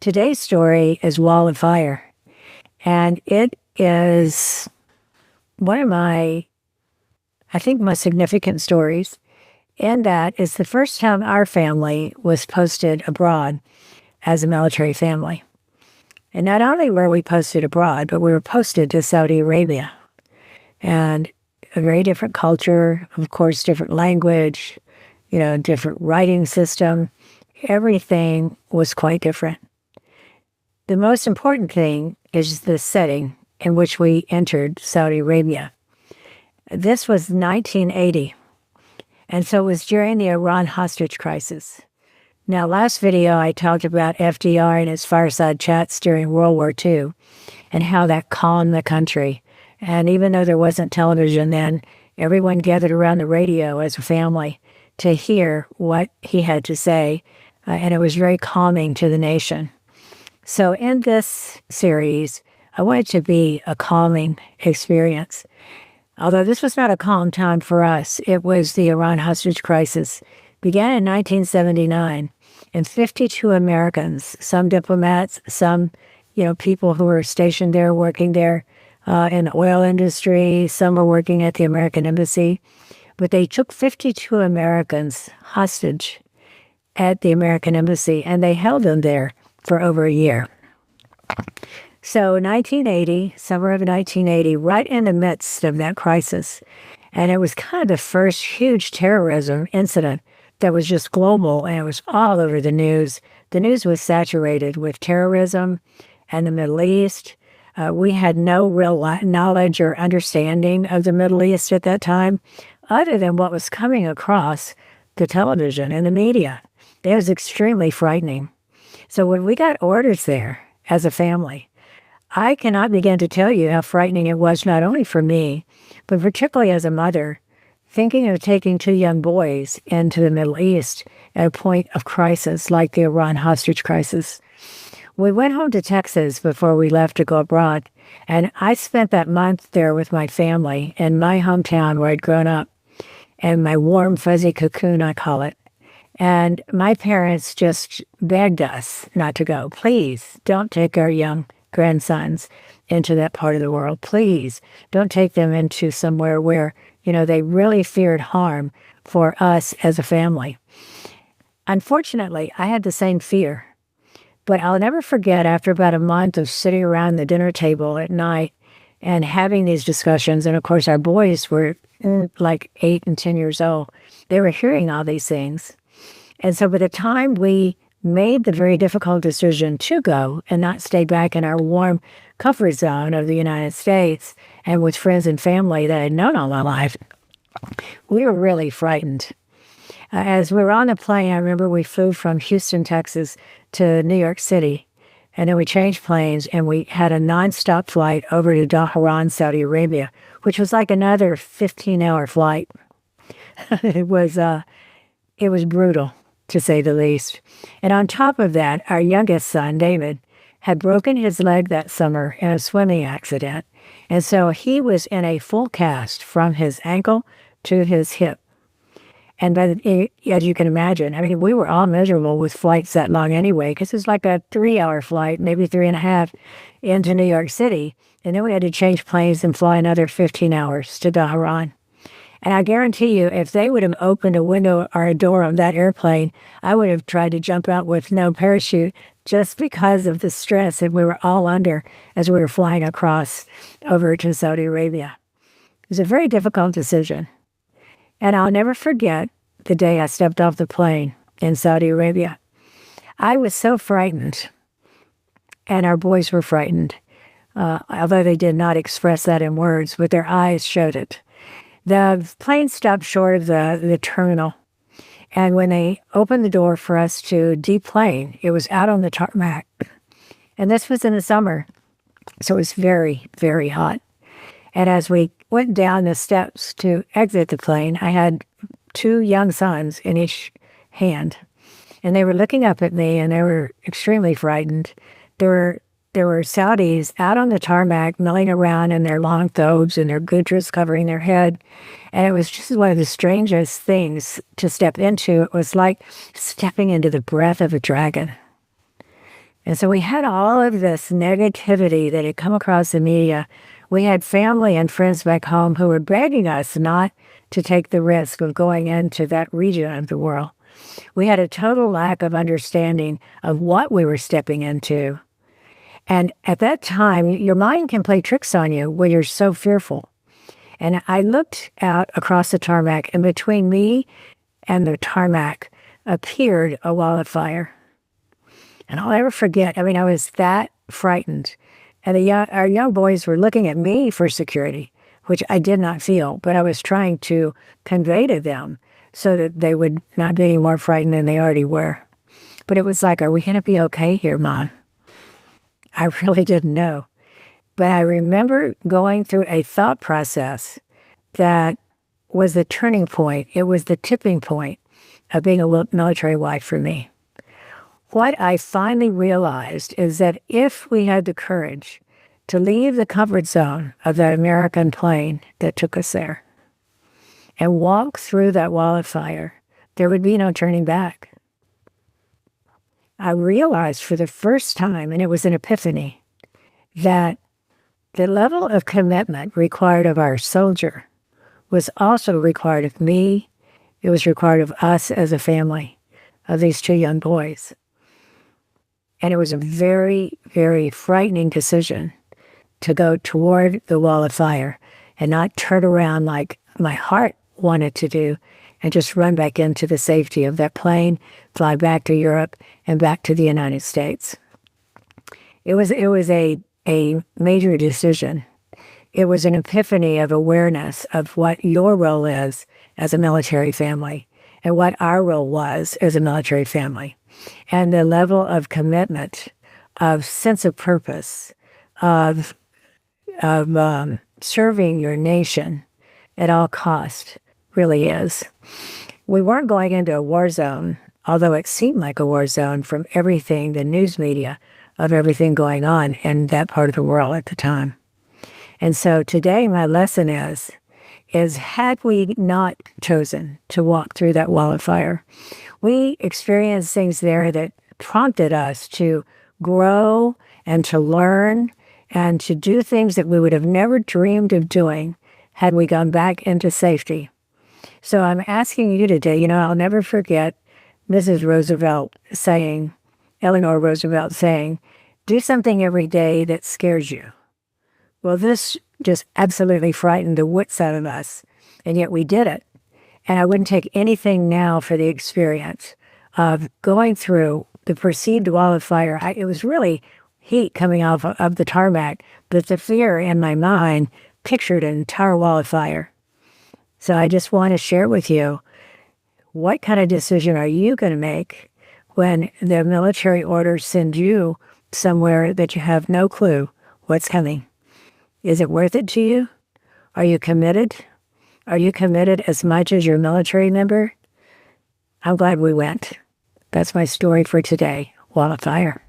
Today's story is Wall of Fire, and it is one of my, I think, most significant stories, in that it's the first time our family was posted abroad as a military family. And not only were we posted abroad, but we were posted to Saudi Arabia. And a very different culture, of course, different language, different writing system. Everything was quite different. The most important thing is the setting in which we entered Saudi Arabia. This was 1980, and so it was during the Iran hostage crisis. Now, last video I talked about FDR and his Fireside Chats during World War II and how that calmed the country. And even though there wasn't television then, everyone gathered around the radio as a family to hear what he had to say, and it was very calming to the nation. So in this series, I want it to be a calming experience. Although this was not a calm time for us, it was the Iran hostage crisis. Began in 1979, and 52 Americans, some diplomats, some people who were stationed there, working there in the oil industry, some were working at the American embassy, but they took 52 Americans hostage at the American embassy, and they held them there for over a year. So 1980, summer of 1980, right in the midst of that crisis, and it was kind of the first huge terrorism incident that was just global, and it was all over the news. The news was saturated with terrorism and the Middle East. We had no real knowledge or understanding of the Middle East at that time, other than what was coming across the television and the media. It was extremely frightening. So when we got orders there as a family, I cannot begin to tell you how frightening it was, not only for me, but particularly as a mother, thinking of taking two young boys into the Middle East at a point of crisis like the Iran hostage crisis. We went home to Texas before we left to go abroad, and I spent that month there with my family in my hometown where I'd grown up, and my warm, fuzzy cocoon, I call it. And my parents just begged us not to go. Please don't take our young grandsons into that part of the world. Please don't take them into somewhere where, they really feared harm for us as a family. Unfortunately, I had the same fear. But I'll never forget, after about a month of sitting around the dinner table at night and having these discussions, and of course our boys were like 8 and 10 years old, they were hearing all these things. And so by the time we made the very difficult decision to go and not stay back in our warm comfort zone of the United States and with friends and family that I'd known all my life, we were really frightened. As we were on the plane, I remember we flew from Houston, Texas to New York City, and then we changed planes and we had a nonstop flight over to Dhahran, Saudi Arabia, which was like another 15-hour flight. It was brutal, to say the least. And on top of that, our youngest son, David, had broken his leg that summer in a swimming accident. And so he was in a full cast from his ankle to his hip. And as you can imagine, we were all miserable with flights that long anyway, because it was like a 3-hour flight, maybe 3.5, into New York City. And then we had to change planes and fly another 15 hours to Dhahran. And I guarantee you, if they would have opened a window or a door on that airplane, I would have tried to jump out with no parachute just because of the stress that we were all under as we were flying across over to Saudi Arabia. It was a very difficult decision. And I'll never forget the day I stepped off the plane in Saudi Arabia. I was so frightened, and our boys were frightened, although they did not express that in words, but their eyes showed it. The plane stopped short of the terminal, and when they opened the door for us to deplane, it was out on the tarmac. And this was in the summer, so it was very, very hot. And as we went down the steps to exit the plane, I had 2 young sons in each hand, and they were looking up at me, and they were extremely frightened. There were Saudis out on the tarmac milling around in their long thobes and their gudras covering their head. And it was just one of the strangest things to step into. It was like stepping into the breath of a dragon. And so we had all of this negativity that had come across the media. We had family and friends back home who were begging us not to take the risk of going into that region of the world. We had a total lack of understanding of what we were stepping into. And at that time, your mind can play tricks on you when you're so fearful. And I looked out across the tarmac, and between me and the tarmac appeared a wall of fire. And I'll never forget, I was that frightened. And our young boys were looking at me for security, which I did not feel, but I was trying to convey to them so that they would not be any more frightened than they already were. But it was like, are we going to be okay here, Mom? I really didn't know. But I remember going through a thought process that was the turning point. It was the tipping point of being a military wife for me. What I finally realized is that if we had the courage to leave the comfort zone of that American plane that took us there and walk through that wall of fire, there would be no turning back. I realized for the first time, and it was an epiphany, that the level of commitment required of our soldier was also required of me. It was required of us as a family, of these two young boys. And it was a very, very frightening decision to go toward the wall of fire and not turn around like my heart wanted to do and just run back into the safety of that plane, fly back to Europe and back to the United States. It was a major decision. It was an epiphany of awareness of what your role is as a military family and what our role was as a military family. And the level of commitment, of sense of purpose, of serving your nation at all cost really is. We weren't going into a war zone, although it seemed like a war zone from everything, the news media, of everything going on in that part of the world at the time. And so today my lesson is had we not chosen to walk through that wall of fire, we experienced things there that prompted us to grow and to learn and to do things that we would have never dreamed of doing had we gone back into safety. So I'm asking you today, I'll never forget Eleanor Roosevelt saying, do something every day that scares you. Well, this just absolutely frightened the wits out of us, and yet we did it. And I wouldn't take anything now for the experience of going through the perceived wall of fire. It was really heat coming off of the tarmac, but the fear in my mind pictured an entire wall of fire. So I just want to share with you, what kind of decision are you going to make when the military orders send you somewhere that you have no clue what's coming? Is it worth it to you? Are you committed? Are you committed as much as your military member? I'm glad we went. That's my story for today. Wall of fire.